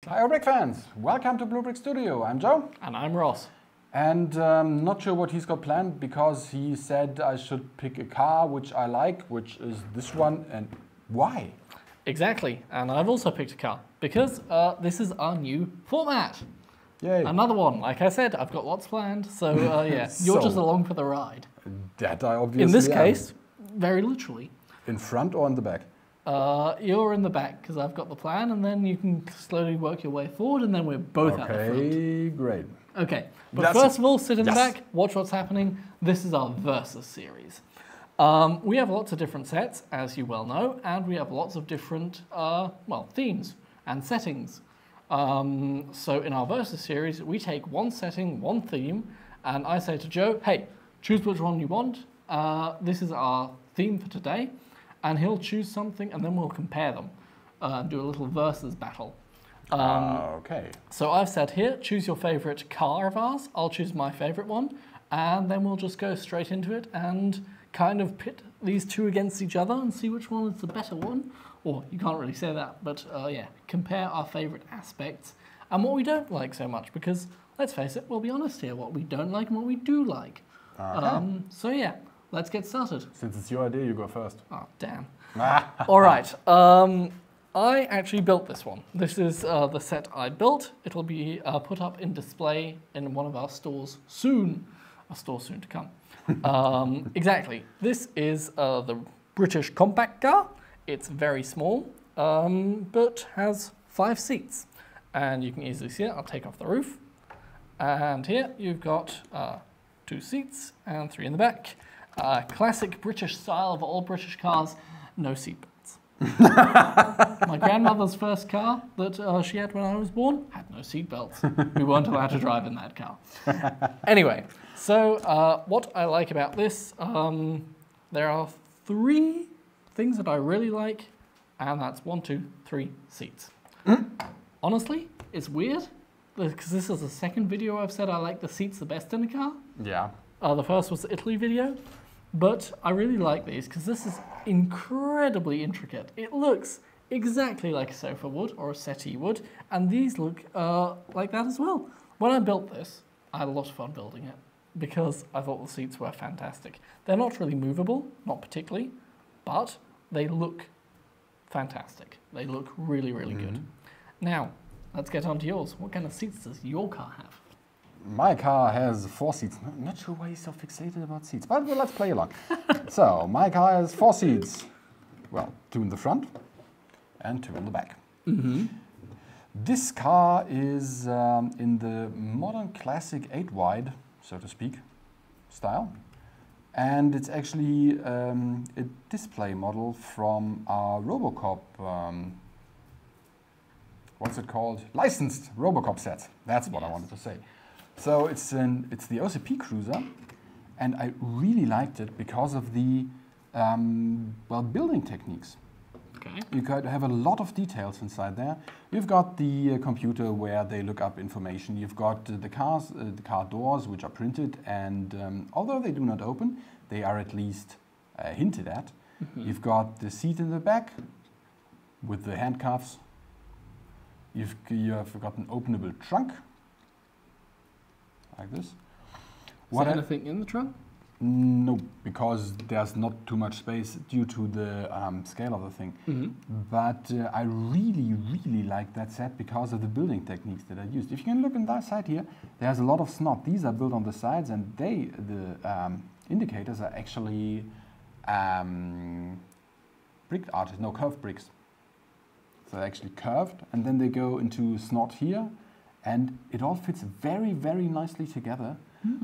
Hi, Brick fans! Welcome to Blue Brick Studio. I'm Joe. And I'm Ross. And not sure what he's got planned because he said I should pick a car which I like, which is this one. And why? Exactly. And I've also picked a car because this is our new format. Yay. Another one. Like I said, I've got lots planned. So yeah, you're just along for the ride. That I obviously In this am. case, very literally. In front or in the back? You're in the back because I've got the plan, and then you can slowly work your way forward, and then we're both at the front. Okay, great. Okay, but first of all, sit in the back, watch what's happening. This is our Versus series. We have lots of different sets, as you well know, and we have lots of different, themes and settings. So in our Versus series, we take one setting, one theme, and I say to Joe, hey, choose which one you want. This is our theme for today. And he'll choose something, and then we'll compare them and do a little versus battle. Okay. So I've said here, choose your favorite car of ours. I'll choose my favorite one, and then we'll just go straight into it and kind of pit these two against each other and see which one is the better one. Or you can't really say that, but yeah, compare our favorite aspects and what we don't like so much. Because let's face it, we'll be honest here, what we don't like and what we do like. Okay. So yeah. Let's get started. Since it's your idea, you go first. Oh, damn. All right. I actually built this one. This is the set I built. It'll be put up in display in one of our stores soon. A store soon to come. Exactly. This is the British compact car. It's very small, but has 5 seats. And you can easily see it. I'll take off the roof. And here you've got 2 seats and 3 in the back. Classic British style of all British cars, no seatbelts. My grandmother's first car that she had when I was born had no seatbelts. We weren't allowed to drive in that car. Anyway, so what I like about this, there are 3 things that I really like, and that's 1, 2, 3 seats. Honestly, it's weird, because this is the second video I've said I like the seats the best in a car. Yeah. The first was the Italy video, but I really like these because this is incredibly intricate. It looks exactly like a sofa would or a settee would, and these look like that as well. When I built this, I had a lot of fun building it because I thought the seats were fantastic. They're not really movable, not particularly, but they look fantastic. They look really, really good. Now, let's get on to yours. What kind of seats does your car have? My car has 4 seats. I'm not sure why he's so fixated about seats, but let's play along. So, my car has 4 seats. Well, 2 in the front and 2 in the back. This car is in the modern classic 8 wide, so to speak, style. And it's actually a display model from our Robocop, what's it called? Licensed Robocop set. That's what I wanted to say. So it's the OCP Cruiser, and I really liked it because of the building techniques. Okay. You could have a lot of details inside there. You've got the computer where they look up information. You've got the car doors which are printed, and although they do not open, they are at least hinted at. You've got the seat in the back with the handcuffs. You have got an openable trunk. Like this. Is there anything in the trunk? No, because there's not too much space due to the scale of the thing. But I really, really like that set because of the building techniques that I used. If you can look on that side here, there's a lot of snot. These are built on the sides, and the indicators are actually bricked arches, no, curved bricks. So they're actually curved, and then they go into snot here. And it all fits very, very nicely together,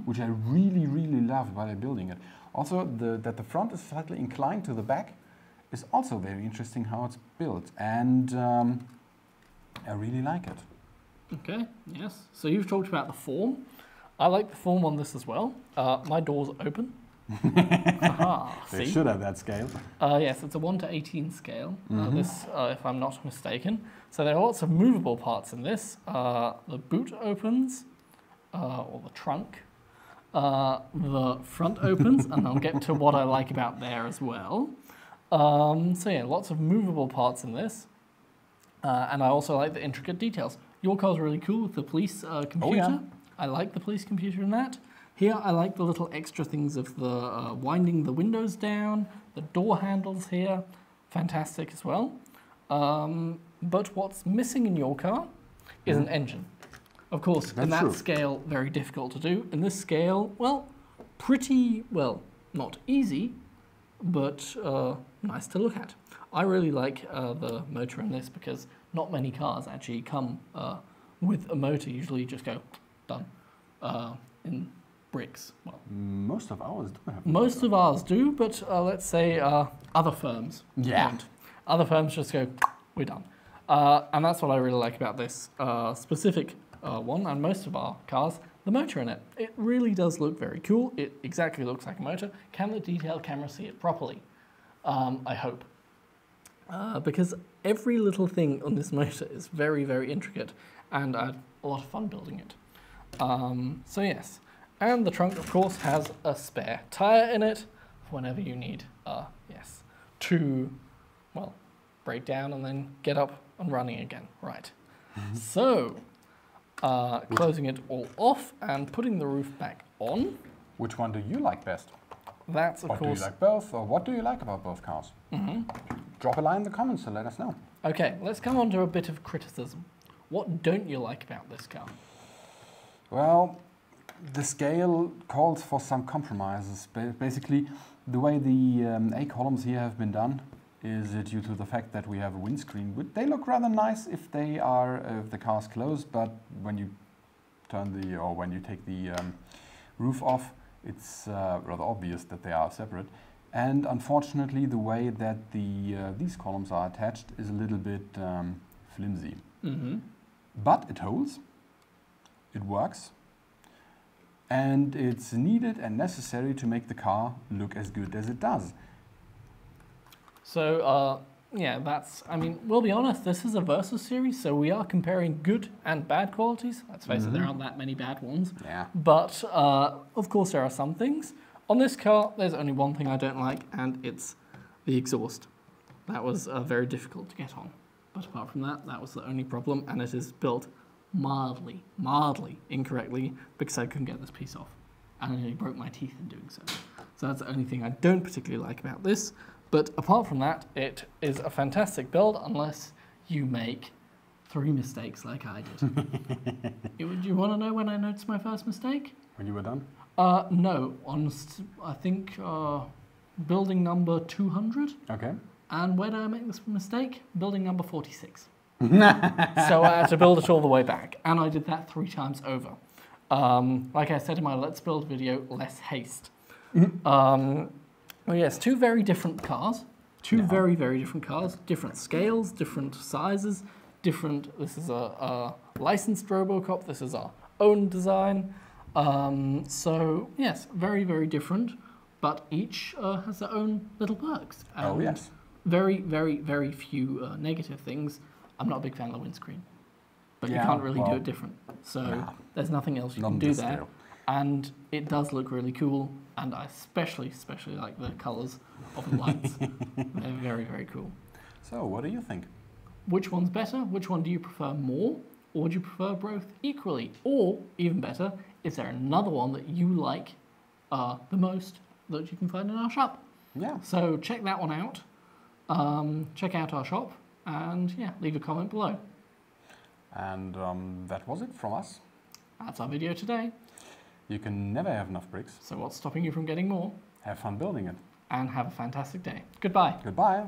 which I really, really loved while I'm building it. Also, that the front is slightly inclined to the back is also very interesting how it's built. And I really like it. Okay, yes. So you've talked about the form. I like the form on this as well. My door's open. They should have that scale. Yes, it's a 1 to 18 scale, this, if I'm not mistaken. So there are lots of movable parts in this. The boot opens, or the trunk. The front opens, and I'll get to what I like about there as well. So yeah, lots of movable parts in this. And I also like the intricate details. your car's really cool with the police computer. Oh, yeah. I like the police computer in that. Here, I like the little extra things of the winding the windows down, the door handles here. Fantastic as well. But what's missing in your car is an engine. Of course, in that scale, very difficult to do. In this scale, well, pretty, well, not easy, but nice to look at. I really like the motor in this because not many cars actually come with a motor. Usually you just go, done, in bricks. Well, most of ours do have. Most of ours do, but let's say other firms don't. Other firms just go, we're done. And that's what I really like about this specific one, and most of our cars, the motor in it. It really does look very cool. It exactly looks like a motor. Can the detailed camera see it properly? I hope. Because every little thing on this motor is very, very intricate, and I had a lot of fun building it. So yes, and the trunk, of course, has a spare tire in it whenever you need, to, well, break down and then get up and running again. Right. So, closing it all off and putting the roof back on. Which one do you like best? That's, of course... do you like both, or what do you like about both cars? Drop a line in the comments to let us know. Okay, let's come on to a bit of criticism. What don't you like about this car? Well, the scale calls for some compromises. Basically, the way the A columns here have been done is due to the fact that we have a windscreen. They look rather nice if they are if the car's closed, but when you turn when you take the roof off, it's rather obvious that they are separate. And unfortunately, the way that these columns are attached is a little bit flimsy. But it holds, it works, and it's needed and necessary to make the car look as good as it does. So, yeah, I mean, we'll be honest, this is a Versus series, so we are comparing good and bad qualities. Let's face it, there aren't that many bad ones. Yeah. But, of course, there are some things. On this car, there's only one thing I don't like, and it's the exhaust. That was very difficult to get on. But apart from that, that was the only problem, and it is built mildly incorrectly because I couldn't get this piece off. And I nearly broke my teeth in doing so. So that's the only thing I don't particularly like about this. But apart from that, it is a fantastic build unless you make 3 mistakes like I did. Do you want to know when I noticed my first mistake? When you were done? No, I think building number 200. Okay. And where did I make this mistake? Building number 46. So I had to build it all the way back. And I did that 3 times over. Like I said in my Let's Build video, less haste. Well, yes, 2 very different cars. 2 very, very different cars. Different scales, different sizes, different... This is a licensed Robocop. This is our own design. So, yes, very, very different. But each has their own little perks. Oh, yes. Very, very, very few negative things. I'm not a big fan of the windscreen. But you can't really do it different. So there's nothing else you can do there. And it does look really cool. And I especially like the colours of the lights. They're very, very cool. So, what do you think? Which one's better? Which one do you prefer more? Or would you prefer both equally? Or, even better, is there another one that you like the most that you can find in our shop? Yeah. So check that one out. Check out our shop. And yeah, leave a comment below. And that was it from us. That's our video today. You can never have enough bricks. So what's stopping you from getting more? Have fun building it. And have a fantastic day. Goodbye. Goodbye.